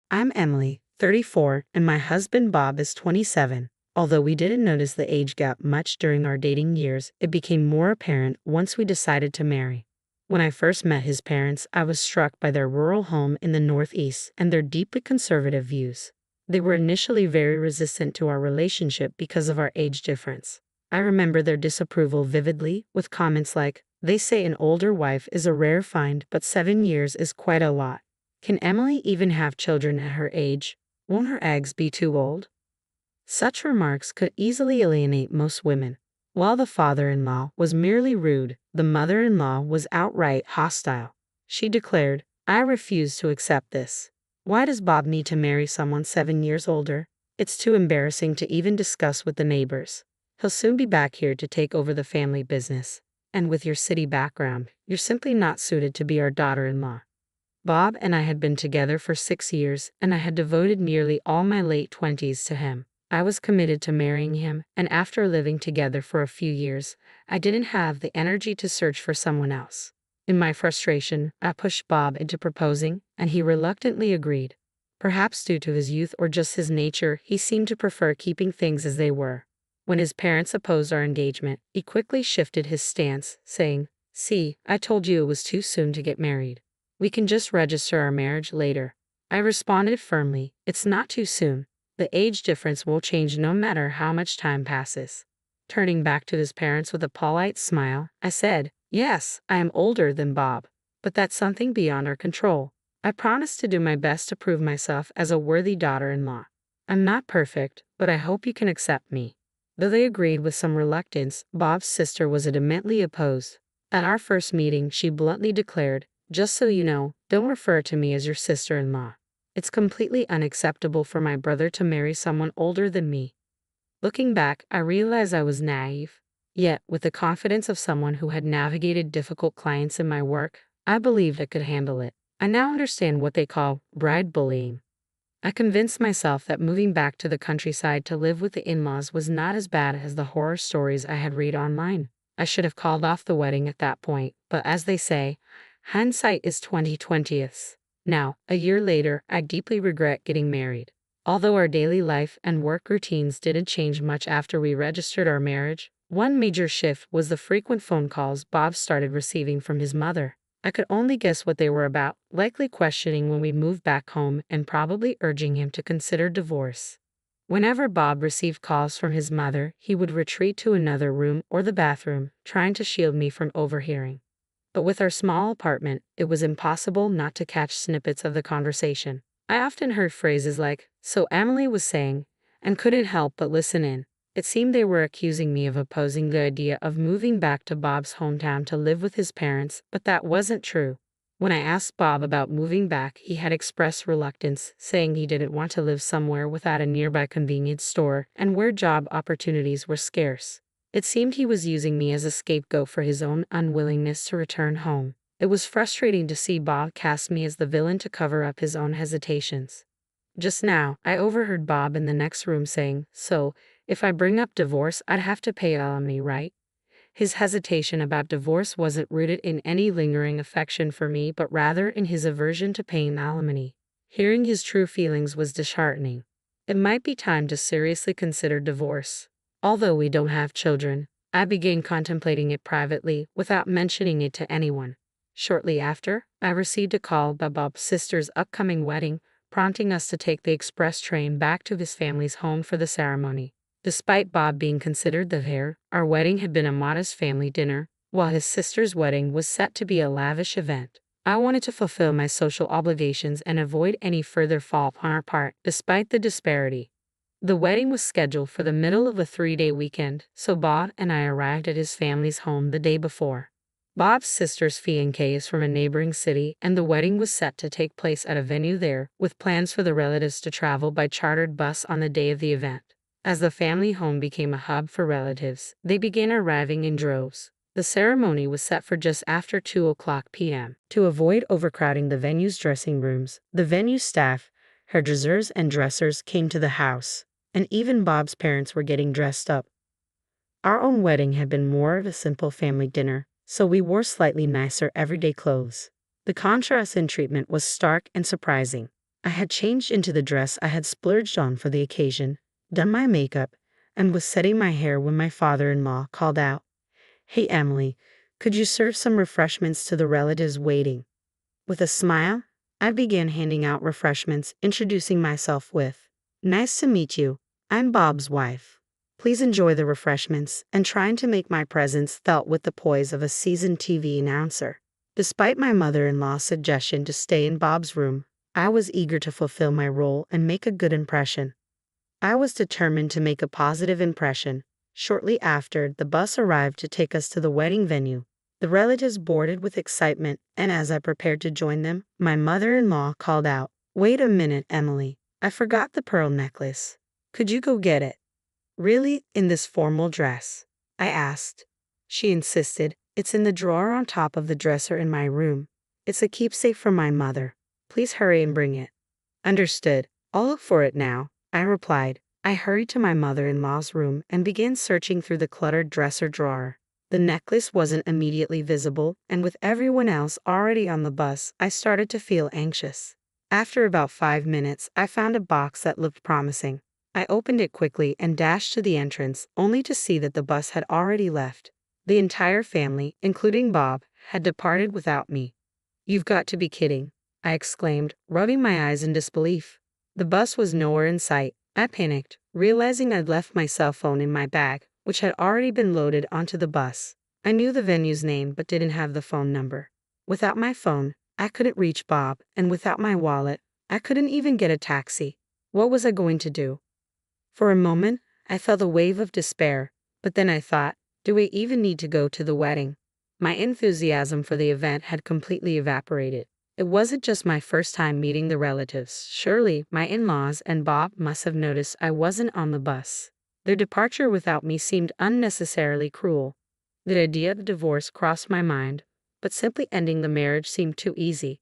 I'm Emily, 34, and my husband Bob is 27. Although we didn't notice the age gap much during our dating years, it became more apparent once we decided to marry. When I first met his parents, I was struck by their rural home in the Northeast and their deeply conservative views. They were initially very resistant to our relationship because of our age difference. I remember their disapproval vividly, with comments like, "They say an older wife is a rare find, but 7 years is quite a lot. Can Emily even have children at her age? Won't her eggs be too old?" Such remarks could easily alienate most women. While the father-in-law was merely rude, the mother-in-law was outright hostile. She declared, "I refuse to accept this. Why does Bob need to marry someone 7 years older? It's too embarrassing to even discuss with the neighbors. He'll soon be back here to take over the family business. And with your city background, you're simply not suited to be our daughter-in-law." Bob and I had been together for 6 years, and I had devoted nearly all my late 20s to him. I was committed to marrying him, and after living together for a few years, I didn't have the energy to search for someone else. In my frustration, I pushed Bob into proposing, and he reluctantly agreed. Perhaps due to his youth or just his nature, he seemed to prefer keeping things as they were. When his parents opposed our engagement, he quickly shifted his stance, saying, "See, I told you it was too soon to get married. We can just register our marriage later." I responded firmly, "It's not too soon. The age difference will change no matter how much time passes." Turning back to his parents with a polite smile, I said, "Yes, I am older than Bob, but that's something beyond our control. I promise to do my best to prove myself as a worthy daughter-in-law. I'm not perfect, but I hope you can accept me." Though they agreed with some reluctance, Bob's sister was adamantly opposed. At our first meeting, she bluntly declared, "Just so you know, don't refer to me as your sister-in-law. It's completely unacceptable for my brother to marry someone older than me." Looking back, I realized I was naive. Yet, with the confidence of someone who had navigated difficult clients in my work, I believed I could handle it. I now understand what they call bride bullying. I convinced myself that moving back to the countryside to live with the in-laws was not as bad as the horror stories I had read online. I should have called off the wedding at that point, but as they say, hindsight is 20/20. Now, a year later, I deeply regret getting married. Although our daily life and work routines didn't change much after we registered our marriage, one major shift was the frequent phone calls Bob started receiving from his mother. I could only guess what they were about, likely questioning when we moved back home and probably urging him to consider divorce. Whenever Bob received calls from his mother, he would retreat to another room or the bathroom, trying to shield me from overhearing. But with our small apartment, it was impossible not to catch snippets of the conversation. I often heard phrases like, "So Emily was saying," and couldn't help but listen in. It seemed they were accusing me of opposing the idea of moving back to Bob's hometown to live with his parents, but that wasn't true. When I asked Bob about moving back, he had expressed reluctance, saying he didn't want to live somewhere without a nearby convenience store and where job opportunities were scarce. It seemed he was using me as a scapegoat for his own unwillingness to return home. It was frustrating to see Bob cast me as the villain to cover up his own hesitations. Just now, I overheard Bob in the next room saying, "So, if I bring up divorce, I'd have to pay alimony, right?" His hesitation about divorce wasn't rooted in any lingering affection for me, but rather in his aversion to paying alimony. Hearing his true feelings was disheartening. It might be time to seriously consider divorce. Although we don't have children, I began contemplating it privately without mentioning it to anyone. Shortly after, I received a call about Bob's sister's upcoming wedding, prompting us to take the express train back to his family's home for the ceremony. Despite Bob being considered the heir, our wedding had been a modest family dinner, while his sister's wedding was set to be a lavish event. I wanted to fulfill my social obligations and avoid any further fault on our part, despite the disparity. The wedding was scheduled for the middle of a 3-day weekend, so Bob and I arrived at his family's home the day before. Bob's sister's fiancé is from a neighboring city, and the wedding was set to take place at a venue there, with plans for the relatives to travel by chartered bus on the day of the event. As the family home became a hub for relatives, they began arriving in droves. The ceremony was set for just after 2:00 p.m. To avoid overcrowding the venue's dressing rooms, the venue staff, hairdressers and dressers came to the house, and even Bob's parents were getting dressed up. Our own wedding had been more of a simple family dinner, so we wore slightly nicer everyday clothes. The contrast in treatment was stark and surprising. I had changed into the dress I had splurged on for the occasion, done my makeup, and was setting my hair when my father-in-law called out, "Hey Emily, could you serve some refreshments to the relatives waiting?" With a smile, I began handing out refreshments, introducing myself with, "Nice to meet you. I'm Bob's wife. Please enjoy the refreshments," and trying to make my presence felt with the poise of a seasoned TV announcer. Despite my mother-in-law's suggestion to stay in Bob's room, I was eager to fulfill my role and make a good impression. I was determined to make a positive impression. Shortly after, the bus arrived to take us to the wedding venue. The relatives boarded with excitement, and as I prepared to join them, my mother-in-law called out, "Wait a minute, Emily. I forgot the pearl necklace. Could you go get it?" "Really, in this formal dress?" I asked. She insisted, "It's in the drawer on top of the dresser in my room. It's a keepsake from my mother. Please hurry and bring it." "Understood. I'll look for it now," I replied. I hurried to my mother-in-law's room and began searching through the cluttered dresser drawer. The necklace wasn't immediately visible, and with everyone else already on the bus, I started to feel anxious. After about 5 minutes, I found a box that looked promising. I opened it quickly and dashed to the entrance, only to see that the bus had already left. The entire family, including Bob, had departed without me. "You've got to be kidding," I exclaimed, rubbing my eyes in disbelief. The bus was nowhere in sight. I panicked, realizing I'd left my cell phone in my bag, which had already been loaded onto the bus. I knew the venue's name but didn't have the phone number. Without my phone, I couldn't reach Bob, and without my wallet, I couldn't even get a taxi. What was I going to do? For a moment, I felt a wave of despair, but then I thought, do we even need to go to the wedding? My enthusiasm for the event had completely evaporated. It wasn't just my first time meeting the relatives. Surely, my in-laws and Bob must have noticed I wasn't on the bus. Their departure without me seemed unnecessarily cruel. The idea of divorce crossed my mind, but simply ending the marriage seemed too easy.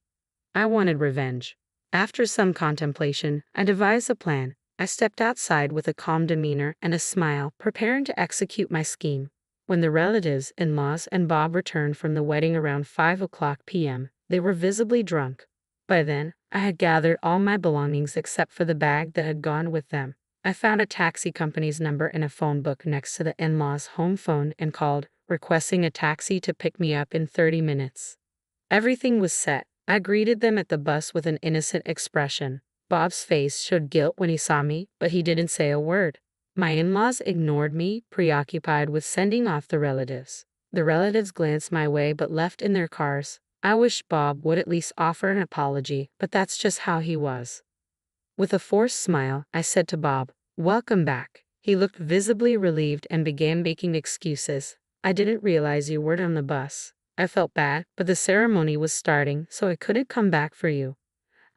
I wanted revenge. After some contemplation, I devised a plan. I stepped outside with a calm demeanor and a smile, preparing to execute my scheme. When the relatives, in-laws, and Bob returned from the wedding around 5 p.m., they were visibly drunk. By then, I had gathered all my belongings except for the bag that had gone with them. I found a taxi company's number in a phone book next to the in-laws' home phone and called, requesting a taxi to pick me up in 30 minutes. Everything was set. I greeted them at the bus with an innocent expression. Bob's face showed guilt when he saw me, but he didn't say a word. My in-laws ignored me, preoccupied with sending off the relatives. The relatives glanced my way but left in their cars. I wished Bob would at least offer an apology, but that's just how he was. With a forced smile, I said to Bob, "Welcome back." He looked visibly relieved and began making excuses. "I didn't realize you weren't on the bus. I felt bad, but the ceremony was starting, so I couldn't come back for you."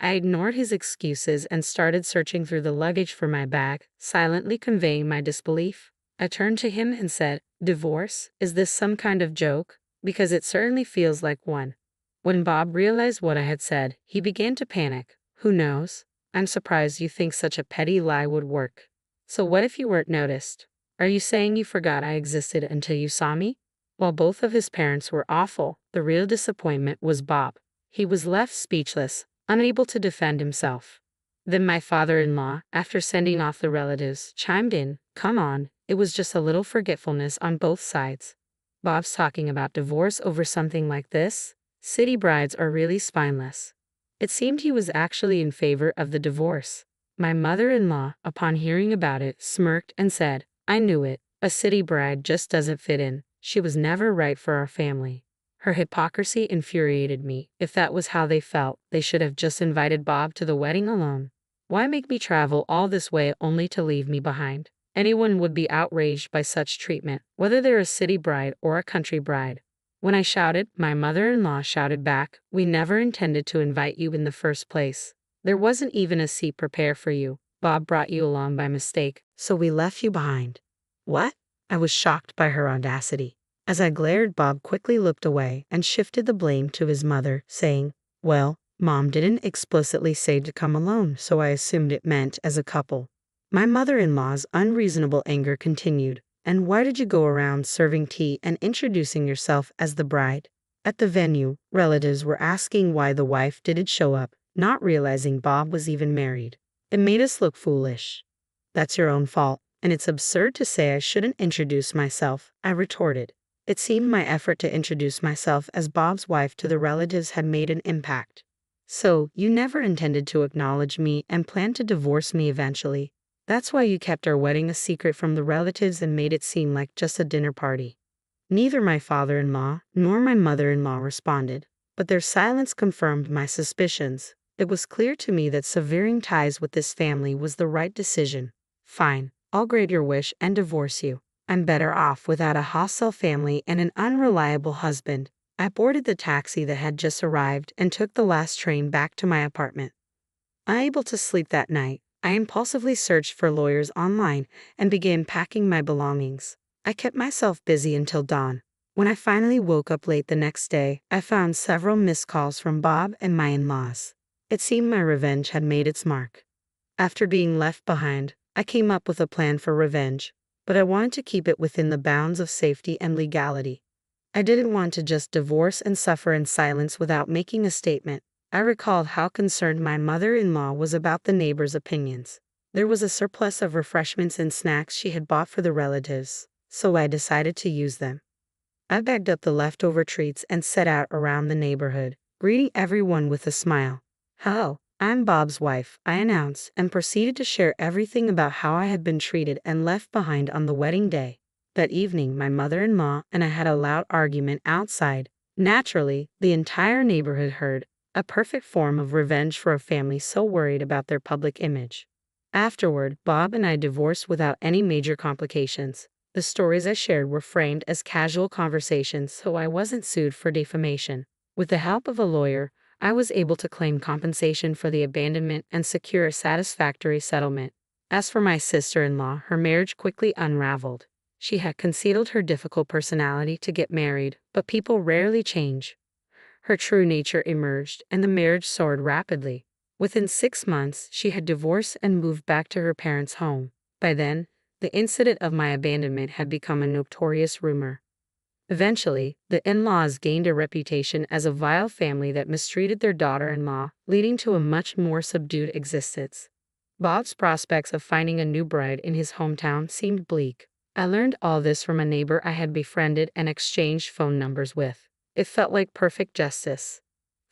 I ignored his excuses and started searching through the luggage for my bag, silently conveying my disbelief. I turned to him and said, "Divorce? Is this some kind of joke? Because it certainly feels like one." When Bob realized what I had said, he began to panic. "Who knows? I'm surprised you think such a petty lie would work. So what if you weren't noticed? Are you saying you forgot I existed until you saw me?" While both of his parents were awful, the real disappointment was Bob. He was left speechless, unable to defend himself. Then my father-in-law, after sending off the relatives, chimed in, "Come on, it was just a little forgetfulness on both sides. Bob's talking about divorce over something like this? City brides are really spineless." It seemed he was actually in favor of the divorce. My mother-in-law, upon hearing about it, smirked and said, "I knew it. A city bride just doesn't fit in. She was never right for our family." Her hypocrisy infuriated me. If that was how they felt, they should have just invited Bob to the wedding alone. Why make me travel all this way only to leave me behind? Anyone would be outraged by such treatment, whether they're a city bride or a country bride. When I shouted, my mother-in-law shouted back, "We never intended to invite you in the first place. There wasn't even a seat prepared for you. Bob brought you along by mistake, so we left you behind." "What?" I was shocked by her audacity. As I glared, Bob quickly looked away and shifted the blame to his mother, saying, "Well, Mom didn't explicitly say to come alone, so I assumed it meant as a couple." My mother-in-law's unreasonable anger continued. "And why did you go around serving tea and introducing yourself as the bride?" At the venue, relatives were asking why the wife didn't show up, not realizing Bob was even married. It made us look foolish. That's your own fault, and it's absurd to say I shouldn't introduce myself, I retorted. It seemed my effort to introduce myself as Bob's wife to the relatives had made an impact. So, you never intended to acknowledge me and planned to divorce me eventually. That's why you kept our wedding a secret from the relatives and made it seem like just a dinner party. Neither my father-in-law nor my mother-in-law responded, but their silence confirmed my suspicions. It was clear to me that severing ties with this family was the right decision. Fine, I'll grant your wish and divorce you. I'm better off without a hostile family and an unreliable husband. I boarded the taxi that had just arrived and took the last train back to my apartment. Unable to sleep that night, I impulsively searched for lawyers online and began packing my belongings. I kept myself busy until dawn. When I finally woke up late the next day, I found several missed calls from Bob and my in-laws. It seemed my revenge had made its mark. After being left behind, I came up with a plan for revenge, but I wanted to keep it within the bounds of safety and legality. I didn't want to just divorce and suffer in silence without making a statement. I recalled how concerned my mother-in-law was about the neighbors' opinions. There was a surplus of refreshments and snacks she had bought for the relatives, so I decided to use them. I bagged up the leftover treats and set out around the neighborhood, greeting everyone with a smile. "Hello, I'm Bob's wife," I announced, and proceeded to share everything about how I had been treated and left behind on the wedding day. That evening, my mother-in-law and I had a loud argument outside. Naturally, the entire neighborhood heard, a perfect form of revenge for a family so worried about their public image. Afterward, Bob and I divorced without any major complications. The stories I shared were framed as casual conversations, so I wasn't sued for defamation. With the help of a lawyer, I was able to claim compensation for the abandonment and secure a satisfactory settlement. As for my sister-in-law, her marriage quickly unraveled. She had concealed her difficult personality to get married, but people rarely change. Her true nature emerged, and the marriage soared rapidly. Within 6 months, she had divorced and moved back to her parents' home. By then, the incident of my abandonment had become a notorious rumor. Eventually, the in-laws gained a reputation as a vile family that mistreated their daughter-in-law, leading to a much more subdued existence. Bob's prospects of finding a new bride in his hometown seemed bleak. I learned all this from a neighbor I had befriended and exchanged phone numbers with. It felt like perfect justice.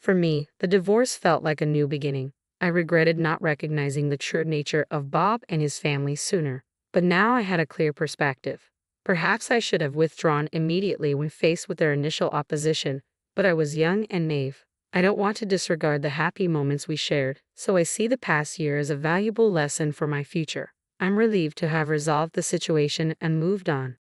For me, the divorce felt like a new beginning. I regretted not recognizing the true nature of Bob and his family sooner, but now I had a clear perspective. Perhaps I should have withdrawn immediately when faced with their initial opposition, but I was young and naive. I don't want to disregard the happy moments we shared, so I see the past year as a valuable lesson for my future. I'm relieved to have resolved the situation and moved on.